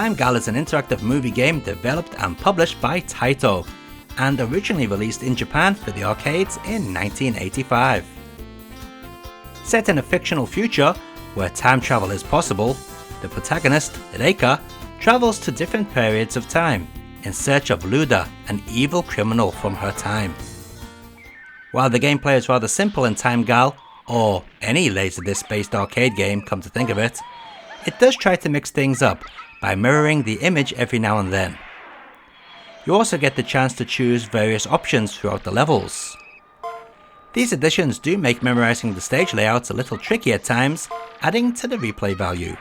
Time Gal is an interactive movie game developed and published by Taito, and originally released in Japan for the arcades in 1985. Set in a fictional future where time travel is possible, the protagonist, Reika, travels to different periods of time in search of Luda, an evil criminal from her time. While the gameplay is rather simple in Time Gal, or any Laserdisc-based arcade game come to think of it, it does try to mix things up by mirroring the image every now and then. You also get the chance to choose various options throughout the levels. These additions do make memorizing the stage layouts a little tricky at times, adding to the replay value.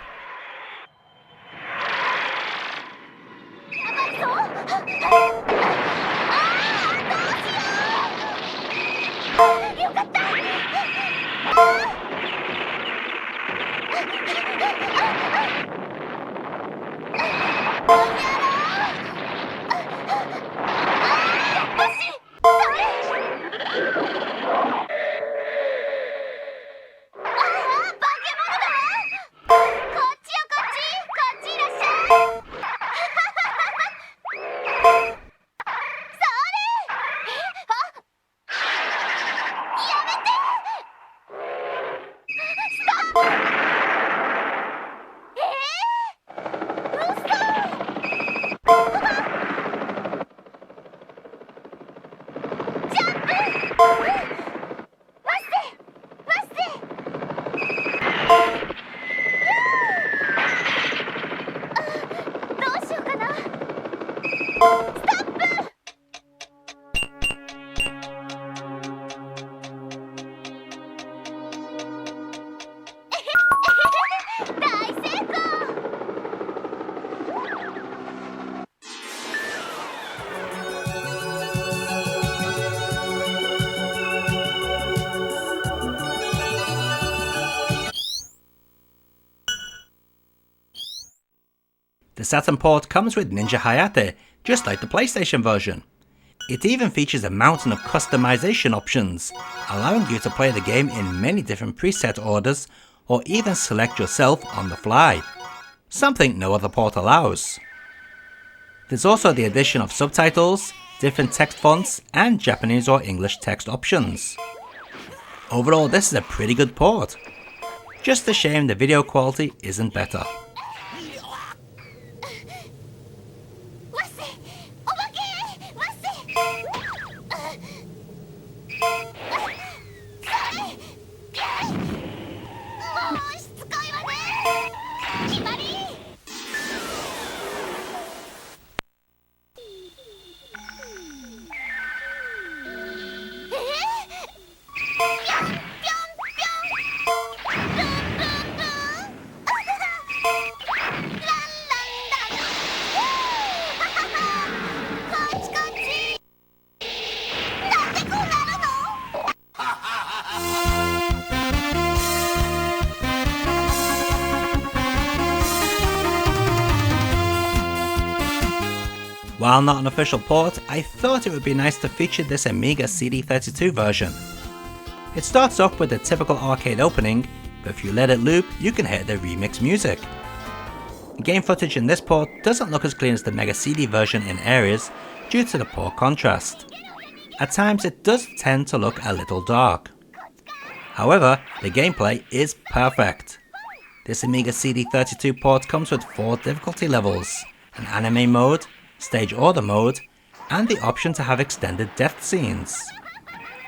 The Saturn port comes with Ninja Hayate, just like the PlayStation version. It even features a mountain of customization options, allowing you to play the game in many different preset orders or even select yourself on the fly, something no other port allows. There's also the addition of subtitles, different text fonts and Japanese or English text options. Overall, this is a pretty good port. Just a shame the video quality isn't better. While not an official port, I thought it would be nice to feature this Amiga CD32 version. It starts off with the typical arcade opening, but if you let it loop, you can hear the remix music. Game footage in this port doesn't look as clean as the Mega CD version in areas due to the poor contrast. At times it does tend to look a little dark. However, the gameplay is perfect. This Amiga CD32 port comes with 4 difficulty levels, an anime mode, stage order mode, and the option to have extended death scenes.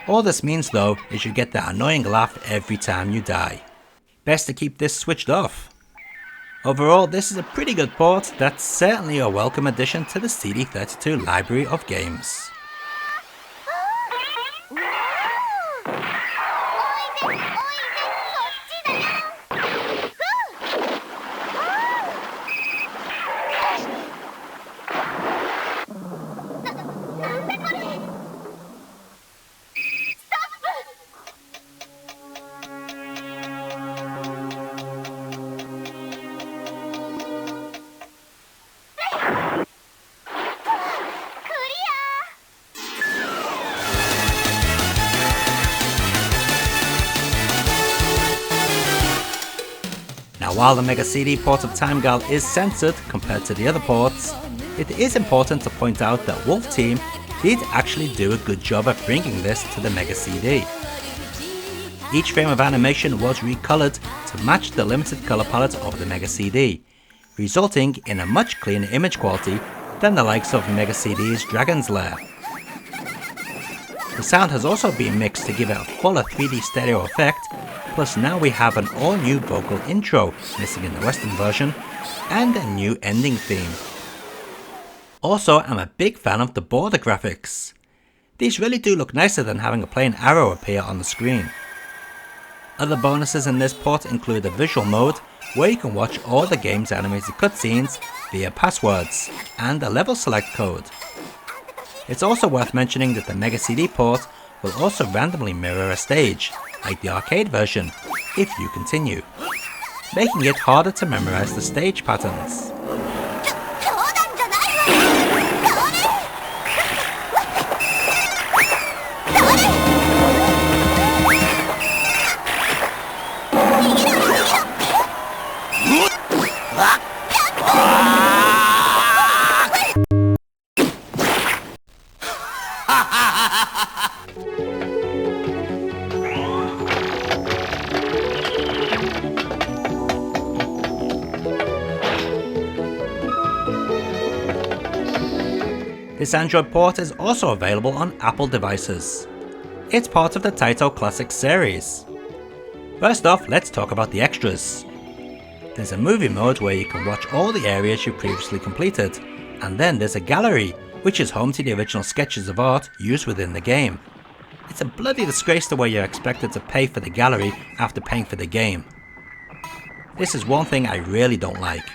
All this means though is you get that annoying laugh every time you die. Best to keep this switched off. Overall, this is a pretty good port that's certainly a welcome addition to the CD32 library of games. while the Mega CD port of Time Gal is censored compared to the other ports, it is important to point out that Wolf Team did actually do a good job of bringing this to the Mega CD. Each frame of animation was recolored to match the limited color palette of the Mega CD, resulting in a much cleaner image quality than the likes of Mega CD's Dragon's Lair. The sound has also been mixed to give it a fuller 3D stereo effect, plus now we have an all new vocal intro missing in the Western version, and a new ending theme. Also, I'm a big fan of the border graphics. These really do look nicer than having a plain arrow appear on the screen. Other bonuses in this port include a visual mode where you can watch all the game's animated cutscenes via passwords, and a level select code. It's also worth mentioning that the Mega CD port will also randomly mirror a stage, like the arcade version, if you continue, making it harder to memorize the stage patterns. This Android port is also available on Apple devices. It's part of the Taito Classic series. First off, let's talk about the extras. There's a movie mode where you can watch all the areas you previously completed, and then there's a gallery, which is home to the original sketches of art used within the game. It's a bloody disgrace the way you're expected to pay for the gallery after paying for the game. This is one thing I really don't like.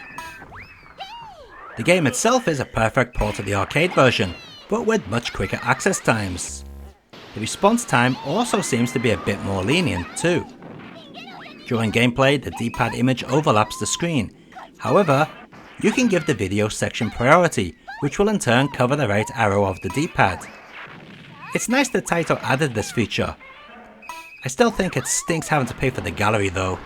The game itself is a perfect port of the arcade version, but with much quicker access times. The response time also seems to be a bit more lenient too. During gameplay, the D-pad image overlaps the screen. However, you can give the video section priority, which will in turn cover the right arrow of the D-pad. It's nice that Taito added this feature. I still think it stinks having to pay for the gallery though.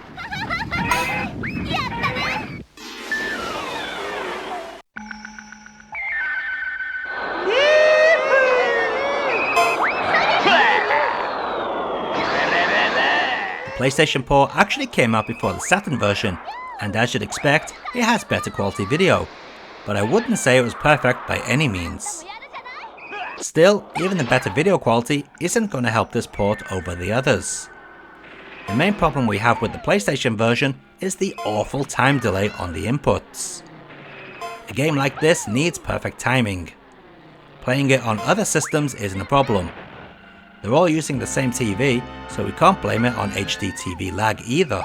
The PlayStation port actually came out before the Saturn version, and as you'd expect, it has better quality video, but I wouldn't say it was perfect by any means. Still, even the better video quality isn't going to help this port over the others. The main problem we have with the PlayStation version is the awful time delay on the inputs. A game like this needs perfect timing. Playing it on other systems isn't a problem. They're all using the same TV, so we can't blame it on HD TV lag either.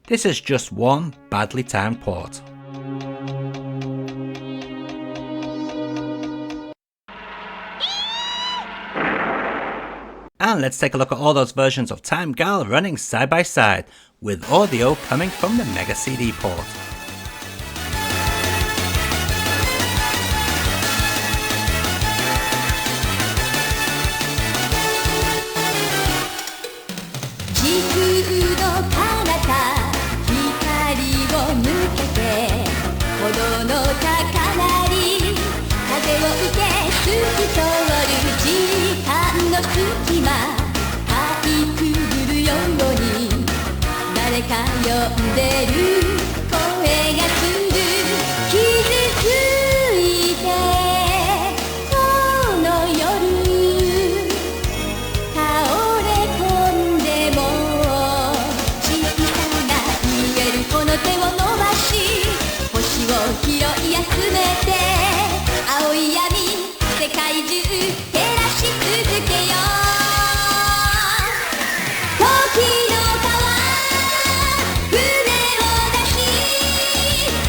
This is just one badly timed port. And let's take a look at all those versions of Time Gal running side by side, with audio coming from the Mega CD port.「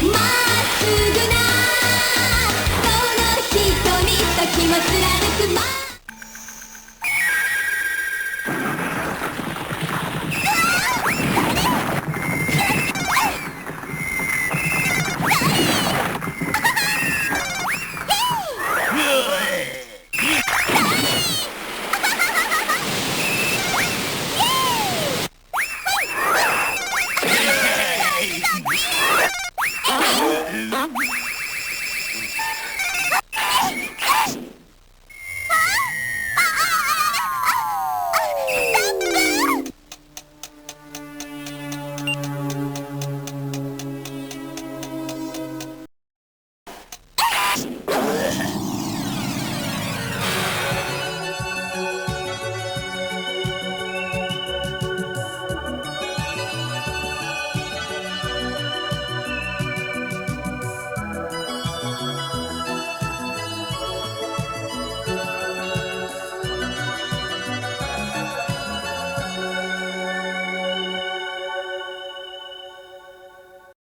まっすぐなその瞳と気も貫く